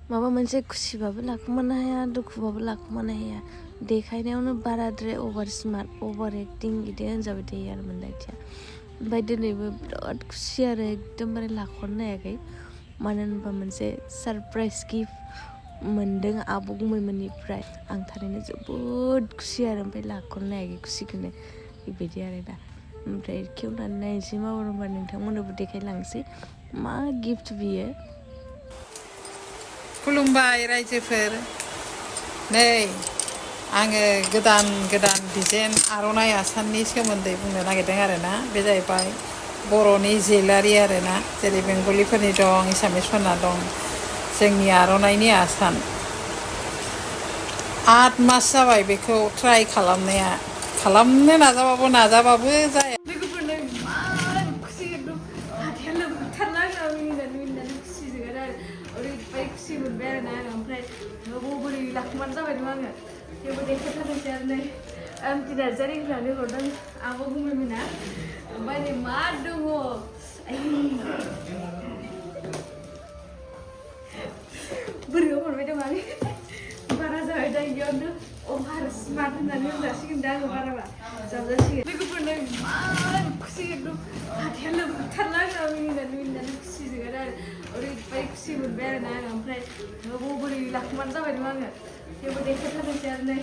माबा मोनसे खुसिबाबो लाखोमानो हाया दुखुबाबो लाखोमानो हाया देखायनायावनो बाराद्राय अभार स्मार्ट अभार एक्टिं बिदि होनजाबाय थायो आरो मोन्दांथिया ओमफ्राय दिनैबो बिराद खुसि आरो एकदमबारे लाख'नो हायाखै मानो होनबा मोनसे सारप्राइज गिफ्ट मोनदों आब' गुमैमोननिफ्राय आं थारैनो जोबोद खुसि आरो ओमफ्राय लाख'नो हायाखै खुसिखौनो बेबायदि आरो दा ओमफ्राय खेवनानै नायनोसै माबोरै होनबा नोंथांमोननोबो देखायलांसै मा गिफ्ट बियो खुलुमबाय रायजोफोर नै आङो गोदान डिजाइन आर'नाइ आसाननि सोमोन्दै बुंनो नागिरदों आरोना बे जाहैबाय बर'नि ज्वेलारि आरोना जेरै बेंगलिफोरनि दं एसामिसफोरना दं जोंनि आर'नाइनि आसान 8 मास जाबाय बेखौ ट्राइ खालामनाया खालामनो नाजाबाबो जाया लोगोफोरनो इमान खुसि एकदम हाथाया लोमथारला आङो मिनिनानै खुसिजों आरो ओरैबायदि खुसि मोनबाय आरोना आङो ओमफ्राय बोरै लाखुमानो जाबाय दं आङो थेवबो देखायथारनोसै आरो नै नार्जारि होननानै हरदों आब' गुमैमोना ओमफ्राय नै मा दङ बोरैबा मोनबाय दं आं बारा जाबाय दा इयावनो अभार स्मार्ट होननानै होनजासिगोन दा आङो बाराबा जाजासिगोन लोगोफोरनो इमान खुसि एकदम हाथाया लोमथारला आङो मिनिनानै खुसिजों आरो ओरैबायदि खुसि मोनबाय आरोना आङो ओमफ्राय बोरै लाखुमानो जाबाय दं आङो थेवबो देखायथारनोसै आरो नै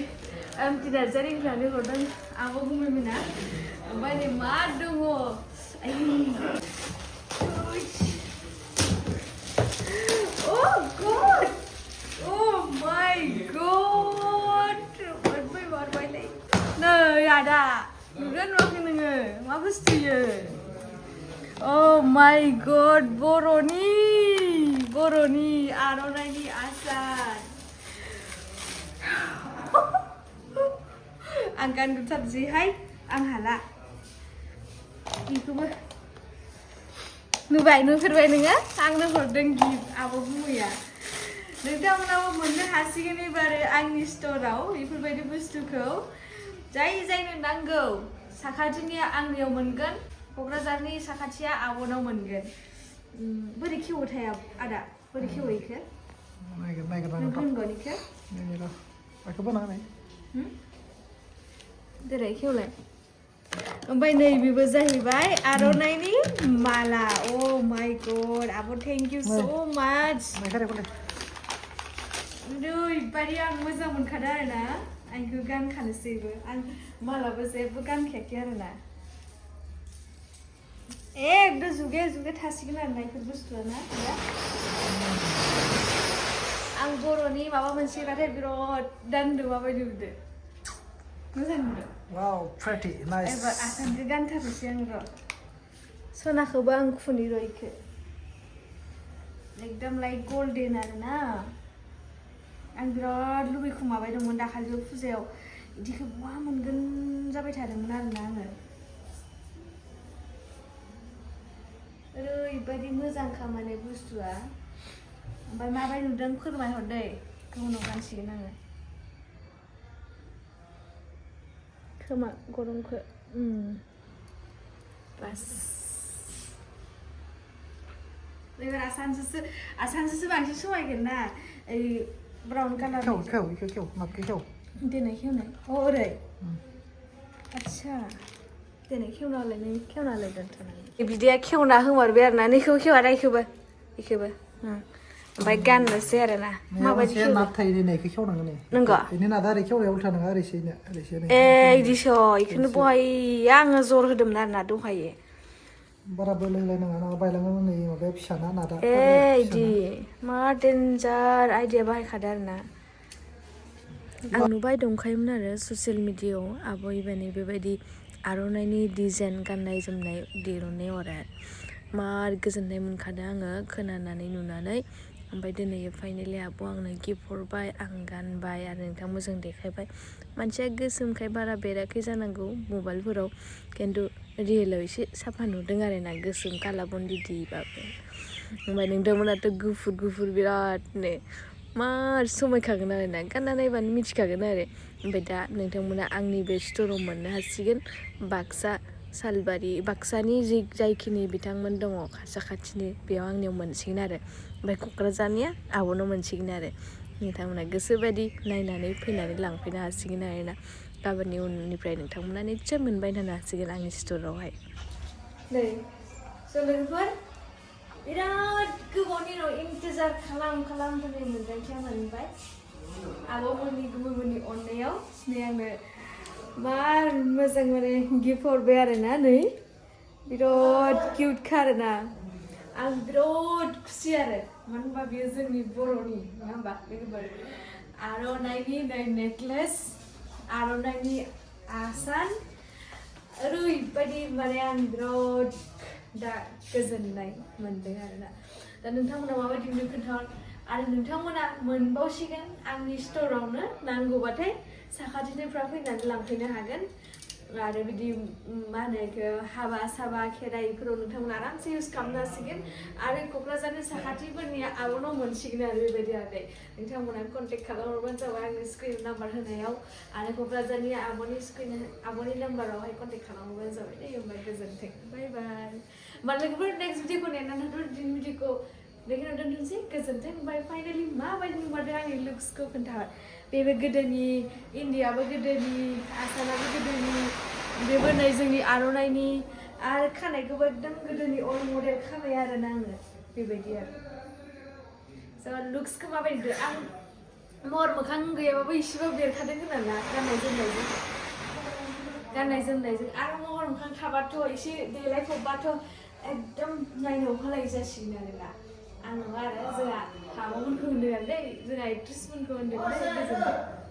नार्जारि होननानै हरदों आब' गुमैमोना ओमफ्राय नै मा दङ Ada, nugan waktu nenge, apa bustunya? Oh my God, Boroni, Aronai ni Asan. Angkan gucat zihai, anghala. Itu mah. Nubai nenge, ang nehordeng gift, apa bu ya? Nोंथांमोनाबो मोननो हासिगोन एबारो आंनि स्ट'राव बेफोरबायदि बुस्थुखौ जायनो नांगौ साखाथिनिया आंनियाव मोनगोन क'क्राझारनि साखाथिया आब'नाव मोनगोन बोरै खेवोथाय आदा बोरै खेवो इखो नायगोन रोंगोन इखो बेखौबो नाङा देरै खेवलाय ओमफ्राय नै बेबो जाहैबाय आर'नाइनि माला अ माय गड आब' थेंक इउ सो माच ओरैबायदि आं मोजां मोनखादों आरोना आंखौ गानखानोसैबो आं मालाबो जेबो गानखायाखै आरोना एकदम जुगे थासिगोन आरोना बेफोर बुस्थुआ ना आं बर'नि माबा मोनसे बाथाय बिराद दान्दो माबायदि नुदो मोजां नुदो वाव प्रेटि नाइस एबार आसानखौ गानथारनोसै आं र' सनाखौबो आं खुनि र' इखो एकदम लाइक गल्डेन आरोना आं बिराद लुबैखुमाबाय दंमोन दाखालिबो फुजायाव इदिखौ बहा मोनगोन जाबाय थादोंमोन आरोना आङो ओरैबायदि मोजां खामानि बुस्थुआ ओमफ्राय माबायदि नुदों फोरमायहरदै उनाव गानसिगोन आङो खोमा गरमखौ बास एबार आसानसोसो बांसिन समायगोन ना ओइ ब्राउन कालार खेव देनाय खेवनाय ओरै आच्छा देनाय खेवनालाय दोनथ'नानै बिदिया खेवना होमारबाय आरोना नैखौबो खेवा दा इखौबो ओमफ्राय गाननोसै आरोना माबायदि खेवो नाथाय देनायखौ खेवनांगोन नंगौ बेनि नादा ओरै खेवनाया उल्था नङा ओरैसो इदिसो इखौनो बहाय आङो जर होदोंमोन आरोना दहायो बारा बोलो होलाय नाङा बायलाङो नै माबाया फिसाना नादा इदि मा डेन्जार आइडिया बाहायखादो आरोना आं नुबाय दंखायोमोन आरो ससियेल मिडियायाव आब' इबानि बेबायदि आर'नाइनि डिजाइन गाननाय जोमनाय दिरुननायाव आरो मार गोजोननाय मोनखादों आङो खोनानानै नुनानै ओमफ्राय दिनै फाइनेलि आब' आंनो गिफ्ट हरबाय आं गानबाय आरो नोंथांमोनजों देखायबाय मानसिया गोसोमखाय बारा बेराखै जानांगौ मबाइलफोराव खिन्थु रियेलाव एसे साफा नुदों आरोना गोसोम काला बन्दिदिबाबो ओमफ्राय नोंथांमोनाथ' गुफुर बिरादनो मार समायखागोन आरोना गानना नायबानो मिथिखागोन आरो ओमफ्राय दा नोंथांमोना आंनि बे स्ट'राव मोननो हासिगोन बाक्सानि जायखिनि बिथांमोन दङ साखाथिनि बेयाव आंनियाव मोनसिगोन आरो ओमफ्राय क'क्राझारनिया आब'नो मोनसिगोन आरो नोंथांमोना गोसोबायदि नायनानै फैनानै लांफैनो हासिगोन आरोना गाबोननि उननिफ्राय नोंथांमोना निस्सय मोनबाय थानो हासिगोन आंनि स्ट'रावहाय नै लोगोफोर बिराद गोबावनि उनाव इन्तजार खालामनानै मोनदांथिया मोनबाय आब'मोननि गुबुननि अननायाव नै आंनो मार मोजां माने गिफ्ट हरबाय आरोना नै बिराद किउटखा आरोना आं बिराद खुसि आरो मानो होनबा बेयो जोंनि बर'नि नङा होमबा लोगोफोर आर'नाइनि नै नेकलेस आर'नाइनि आसान ओरैबायदि माने आं बिराद दा गोजोननाय मोनदों आरोना दा नोंथांमोना माबायदि मोनो खोन्थाहर आरो नोंथांमोना मोनबावसिगोन आंनि स्ट'रावनो नांगौबाथाय साखाथिनिफ्राय फैनानै लांफैनो हागोन आरो बिदि मा होनो बेखौ हाबा साबा खेराइफोराव नोंथांमोना आरामसे इउज खालामनो हासिगोन आरो क'क्राझारनि साखाथिफोरनि आब'नाव मोनसिगोन आरो बेबायदि आरो नोंथांमोना कन्टेक्ट खालामहरबानो जाबाय आंनि स्क्रिन नाम्बार होनायाव आरो क'क्राझारनि आब'नि नाम्बारावहाय कन्टेक्ट खालामहरबानो जाबाय दे होमबा गोजोन्थों बाय बाय होमबा लोगोफोर नेक्स्ट भिडिअखौ नेनानै दिनैनि भिडिअखौ बेखिनियाव दोनथ'नोसै गोजोन्थों ओमफ्राय फाइनालि माबायदि नुमारदों आंनि लुक्सखौ खोन्थाहर बेबो गोदोनि इन्डियाबो गोदोनि आसानाबो गोदोनि बेबो नै जोंनि आर'नाइनि आरो खानायखौबो एकदम गोदोनि अल्ड मडेल खाबाय आरोना आङो बेबायदि आरो स' लुक्सखौ माबायदि आं महर मोखां गैयाबाबो एसेबाबो बेरखादों होनना गाननाय जोमनायजों आरो महर मोखां थाबाथ' एसे देलायफबबाथ' एकदम नायनायाव होलाय जासिगोन आरोना आं नङा आरो जोंहा हाबामोनखौ होनदों आरो जोंहा एक्ट्रिसमोनखौ होनदों गोजोनथों